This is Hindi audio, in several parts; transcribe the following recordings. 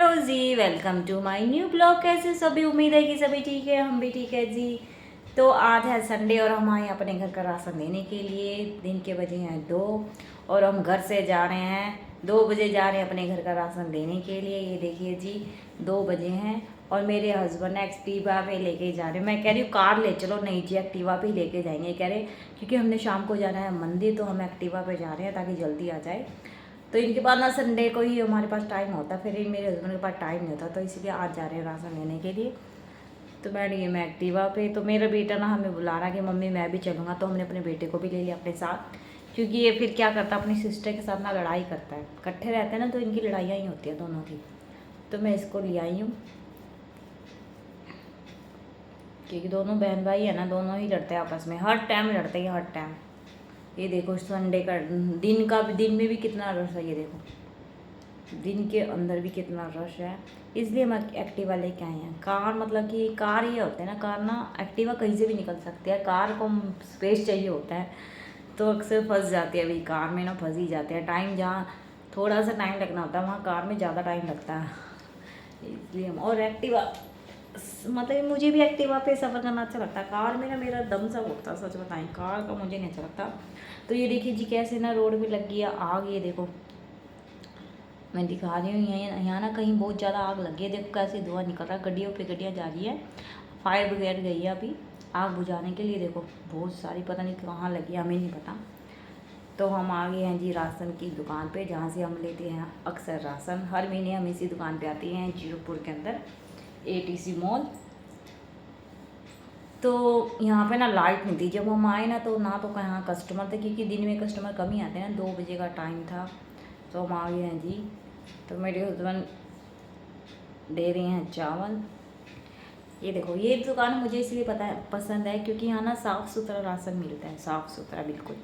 Ji, welcome to my new blog. कैसे सभी, उम्मीद है कि सभी ठीक है, हम भी ठीक है जी। तो आज है संडे और हम आए अपने घर का राशन देने के लिए। दिन के बजे हैं 2 और हम घर से जा रहे हैं 2 बजे जा रहे हैं अपने घर का राशन देने के लिए। ये देखिए जी, 2 बजे हैं और मेरे हस्बैंड एक्टिवा पे लेके जा रहे हैं। मैं कह रही हूँ कार ले चलो, नहीं जी एक्टिवा पे लेके जाएंगे। कह रहे क्योंकि हमने शाम को जाना है मंदिर, तो हम एक्टिवा पे जा रहे हैं ताकि जल्दी आ जाए। तो इनके पास ना संडे को ही हमारे पास टाइम होता, फिर मेरे हस्बैंड के पास टाइम नहीं होता, तो इसलिए आज जा रहे हैं राशन लेने के लिए। तो बैठ गई मैं एक्टिवा पे। तो मेरा बेटा ना हमें बुला रहा कि मम्मी मैं भी चलूँगा, तो हमने अपने बेटे को भी ले लिया अपने साथ, क्योंकि ये फिर क्या करता है अपनी सिस्टर के साथ ना लड़ाई करता है। इकट्ठे रहते हैं ना तो इनकी लड़ाइयाँ ही होती है दोनों की। तो मैं इसको ले आई हूँ क्योंकि दोनों बहन भाई है ना, दोनों ही लड़ते हैं आपस में, हर टाइम लड़ते हैं हर टाइम। ये देखो संडे का दिन में भी कितना रश है, ये देखो दिन के अंदर भी कितना रश है। इसलिए हम एक्टिवा लेके आए हैं। कार मतलब कि कार ये होते हैं ना, कार ना एक्टिवा कहीं से भी निकल सकती है, कार को स्पेस चाहिए होता है, तो अक्सर फंस जाती है। अभी कार में ना फंस ही जाते हैं। टाइम जहाँ थोड़ा सा टाइम लगना होता है वहाँ कार में ज़्यादा टाइम लगता है, इसलिए हम। और एक्टिवा मतलब मुझे भी एक्टिवा पे सफ़र करना अच्छा लगता है। कार में ना मेरा दम सा उठता, सच बताएं कार का मुझे नहीं अच्छा लगता। तो ये देखिए जी कैसे ना रोड पे लग गया आग। ये देखो मैं दिखा रही हूँ, यहाँ ना कहीं बहुत ज़्यादा आग लगी है। देखो कैसे धुआं निकल रहा है, गड्डियों पे गड्डियाँ जा रही है। फायर ब्रिगेड गई है अभी आग बुझाने के लिए। देखो बहुत सारी, पता नहीं कहाँ लगी है, हमें नहीं पता। तो हम आ गए हैं जी राशन की दुकान पे, जहाँ से हम लेते हैं अक्सर राशन। हर महीने हम इसी दुकान पे आते हैं, जीरोपुर के अंदर ATC मॉल। तो यहाँ पे ना लाइट नहीं थी जब हम आए ना, तो कहाँ कस्टमर थे, क्योंकि दिन में कस्टमर कम ही आते हैं ना, 2 बजे का टाइम था। तो हम आ गए हैं जी। तो मेरे हस्बैंड दे रहे हैं चावल। ये देखो ये दुकान मुझे इसलिए पसंद है क्योंकि यहाँ ना साफ़ सुथरा राशन मिलता है, साफ़ सुथरा बिल्कुल,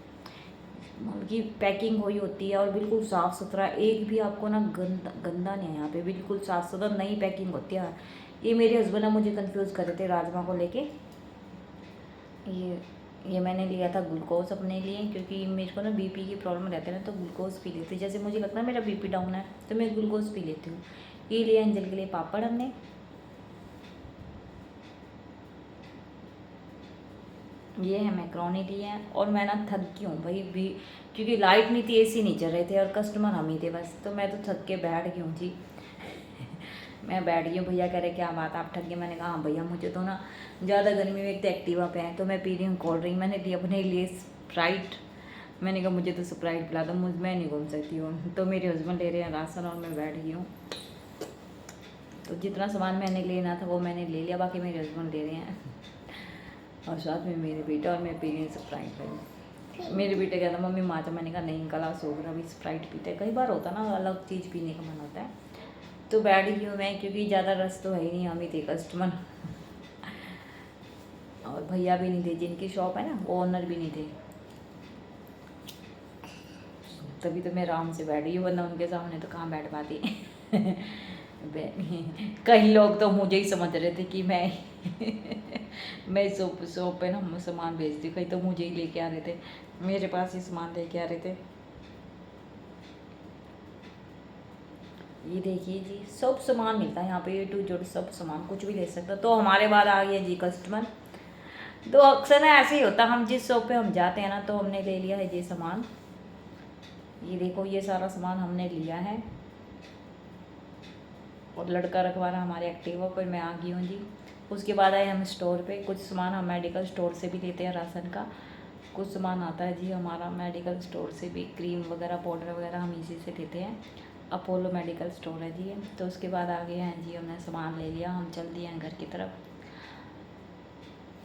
उनकी पैकिंग हुई होती है और बिल्कुल साफ़ सुथरा। एक भी आपको ना गंदा नहीं है यहाँ पे, बिल्कुल साफ़ सुथरा नई पैकिंग होती है। ये मेरे हस्बैंड ना मुझे कंफ्यूज कर रहे थे राजमा को लेके। ये मैंने लिया था ग्लूकोज अपने लिए, क्योंकि मेरे को ना BP की प्रॉब्लम रहती है ना, तो ग्लूकोज पी लेती, जैसे मुझे लगता है मेरा BP डाउन है तो मैं ग्लूकोज पी लेती हूँ। ये लिया एंजल के लिए पापड़ हमने। ये है मैक्रोनी लिया है। और मैं ना थक गई हूँ भाई भी, क्योंकि लाइट नहीं थी, AC नहीं चल रहे थे और कस्टमर हम ही थे बस। तो मैं तो थक के बैठ गई हूँ जी। मैं बैठ गई हूँ। भैया कह रहे क्या बात आप थक गए? मैंने कहा हाँ भैया, मुझे तो ना ज़्यादा गर्मी में एक तो एक्टिवा पे है, तो मैं पी रही हूँ कोल्ड ड्रिंक। मैंने ली अपने लिए स्प्राइट। मैंने कहा मुझे तो स्प्राइट पिला दो, मैं नहीं घूम सकती हूँ। तो मेरे हस्बैंड ले रहे हैं राशन और मैं बैठ गई हूँ। तो जितना सामान मैंने लेना था वो मैंने ले लिया, बाकी मेरे हस्बैंड ले रहे हैं और साथ में मेरे बेटा, और मैं पी रही हूँ स्प्राइट। मेरे बेटे कहता मम्मी माचा। मैंने कहा नहीं, गला सूख रहा, अभी स्प्राइट पीते हैं। कई बार होता ना अलग चीज़ पीने का मन होता है। तो बैठ गई हूँ मैं, क्योंकि ज़्यादा रस तो है ही नहीं, हम ही थे कस्टमर और भैया भी नहीं थे, जिनकी शॉप है ना वो ओनर भी नहीं थे। तभी तो मैं आराम से बैठ गई हूँ, वरना उनके सामने तो कहाँ बैठ पाती। कई लोग तो मुझे ही समझ रहे थे कि मैं शॉप पे ना सामान बेचती हूँ। कई तो मुझे ही लेके आ रहे थे, मेरे पास ही सामान लेके आ रहे थे। ये देखिए जी सब सामान मिलता है यहाँ पे, A to Z सब सामान, कुछ भी ले सकता। तो हमारे बाद आ गया जी कस्टमर। तो अक्सर ना ऐसे ही होता, हम जिस शॉप पे हम जाते हैं ना, तो हमने ले लिया है ये सामान। ये देखो ये सारा सामान हमने लिया है और लड़का रखवा रहा हमारे एक्टिवा पर। मैं आ गई हूँ जी। उसके बाद आए हम स्टोर पे। कुछ सामान हम मेडिकल स्टोर से भी लेते हैं राशन का, कुछ सामान आता है जी हमारा मेडिकल स्टोर से भी, क्रीम वगैरह पाउडर वगैरह हम इसी से लेते हैं। अपोलो मेडिकल स्टोर है जी। तो उसके बाद आ गए हैं जी, हमने सामान ले लिया, हम चल दिए हैं घर की तरफ।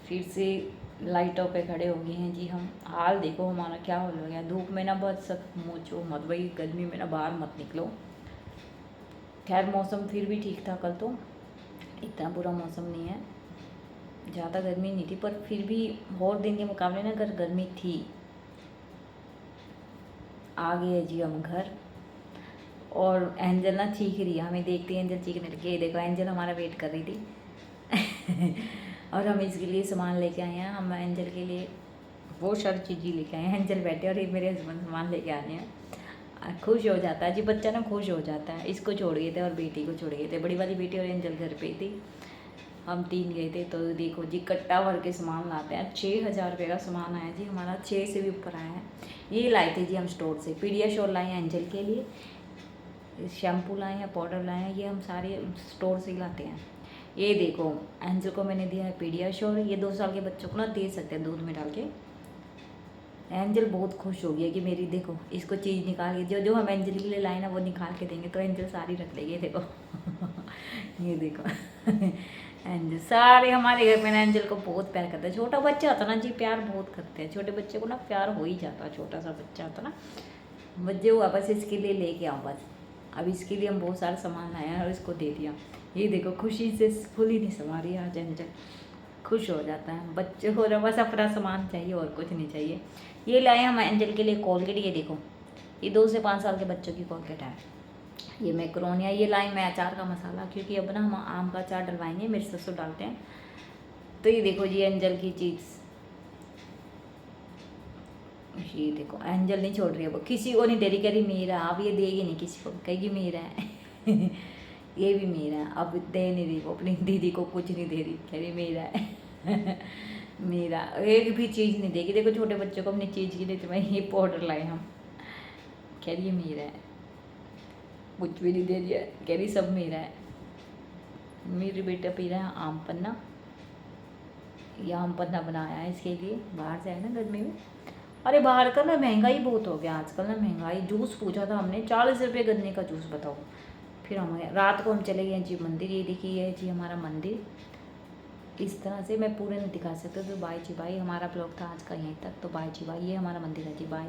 फिर से लाइटों पे खड़े हो गए हैं जी हम। हाल देखो हमारा क्या हाल हो गया, धूप में ना बहुत सब मोचो मत भाई, गर्मी में ना बाहर मत निकलो। खैर मौसम फिर भी ठीक था, कल तो इतना बुरा मौसम नहीं है, ज़्यादा गर्मी नहीं थी, पर फिर भी और दिन के मुकाबले ना अगर गर्मी थी। आ गए जी हम घर और एंजल ना चीख रही है, हमें देखते ही एंजल चीखने लगी। देखो एंजल हमारा वेट कर रही थी। और हम इसके लिए सामान लेके आए हैं, हम एंजल के लिए बहुत सारी चीज़ें लेके आए हैं। एंजल बैठे और ये मेरे हस्बैंड सामान लेके आ रहे हैं। खुश हो जाता है जी बच्चा ना, खुश हो जाता है। इसको छोड़ गए थे और बेटी को छोड़ गए थे, बड़ी वाली बेटी और एंजल घर पे थी, हम 3 गए थे। तो देखो जी कट्टा भर के सामान लाते हैं, 6,000 रुपये का सामान आया जी हमारा, 6 से भी ऊपर आया है। ये लाए थे जी हम स्टोर से, पीडियाश्योर लाए हैं एंजल के लिए, शैम्पू लाए हैं, पाउडर लाए हैं, ये हम सारे स्टोर से ही लाते हैं। ये देखो एंजल को मैंने दिया है पीडियाश्योर, ये 2 साल के बच्चों को ना दे सकते हैं दूध में डाल के। एंजल बहुत खुश हो गया कि मेरी देखो इसको चीज़ निकाल के, जो जो हम एंजल के लिए लाए ना वो निकाल के देंगे, तो एंजल सारी रख लेगी। देखो ये देखो एंजल सारे हमारे घर में ना एंजल को बहुत प्यार करता है। छोटा बच्चा होता ना जी, प्यार बहुत करते हैं छोटे बच्चे को ना, प्यार हो ही जाता है। छोटा सा बच्चा होता ना, बच्चे हुआ बस इसके लिए लेके आओ बस। अब इसके लिए हम बहुत सारा सामान लाए हैं और इसको दे दिया। ये देखो खुशी से फुल ही नहीं समा रही आज एंजल, खुश हो जाता है। बच्चे को बस अपना सामान चाहिए और कुछ नहीं चाहिए। ये लाए हम एंजल के लिए कोलगेट, ये देखो ये 2 से 5 साल के बच्चों की कोलगेट है। ये मैक्रोनिया, ये लाई मैं अचार का मसाला, क्योंकि अब ना हम आम का अचार डलवाएंगे, मेरे ससुर डालते हैं। तो ये देखो जी एंजल की चीज़, ये देखो एंजल नहीं छोड़ रही है, वो किसी को नहीं दे रही, कह रही मेरा, अब ये देगी नहीं किसी को, कहेगी मेरा है ये भी मेरा है, अब दे नहीं रही वो अपनी दीदी को, कुछ नहीं दे रही, कह रही मेरा है मेरा, एक भी चीज़ नहीं देगी। देखो छोटे बच्चों को अपनी चीज़ के लिए तो मैं ये पाउडर लाए हम, कह रही मेरा है, कुछ भी नहीं दे रही है, कह रही सब मेरा है। मेरी बेटा पी रहा है आम पन्ना, ये आम पन्ना बनाया है इसके लिए, बाहर से आए ना गर्मी में। अरे बाहर का ना महंगाई बहुत हो गया आजकल ना, महंगाई। जूस पूछा था हमने 40 रुपये गन्ने का जूस, बताओ। फिर हम रात को हम चले गए जी मंदिर, ये देखिए है जी हमारा मंदिर। इस तरह से मैं पूरे नहीं दिखा सकती, तो बाय जी बाय, हमारा ब्लॉग था आज का यहीं तक। तो बाय जी बाय, ये हमारा मंदिर है जी, बाय।